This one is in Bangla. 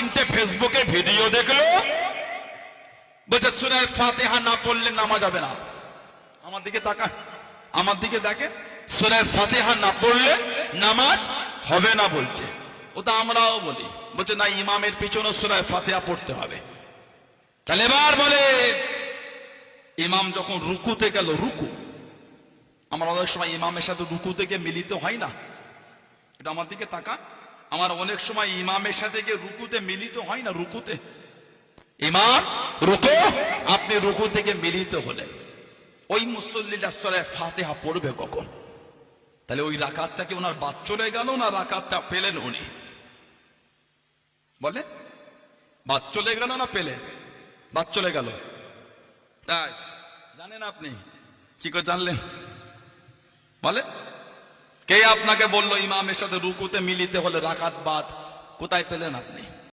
তিনটে ফেসবুকে ভিডিও দেখলো, বলছে সূরা ফাতিহা না পড়লে নামাজ হবে না। আমার দিকে তাকান, আমার দিকে দেখেন, সূরা ফাতিহা না পড়লে নামাজ হবে না বলছে। ওটা আমরাও বলি, বলছে না ইমামের পিছনে সূরা ফাতিহা পড়তে হবে। তাহলে এবার বলে ইমাম যখন রুকুতে গেল, রুকু আমরা অনেক সময় ইমামের সাথে রুকু থেকে মিলিত হয় না, এটা আমার দিকে তাকান। আমার অনেক সময় ইমামের সাথে গিয়ে রুকুতে মিলিত হয় না। রুকুতে ইমাম রুকু, আপনি রুকু থেকে মিলিত হলে ওই মুসল্লিরা সূরা ফাতিহা পড়বে কখন? তাহলে ওই রাকাতটা কি ওনার বাদ চলে গেল না রাকাতটা পেলেন উনি? বলেন, বাদ চলে গেল না পেলেন? বাদ চলে গেল। তাই জানেন আপনি কি করে জানলেন? বলে কে আপনাকে বললো ইমামের সাথে রুকুতে মিলিতে হলে রাকাত বাদ? কোথায় পেলেন আপনি?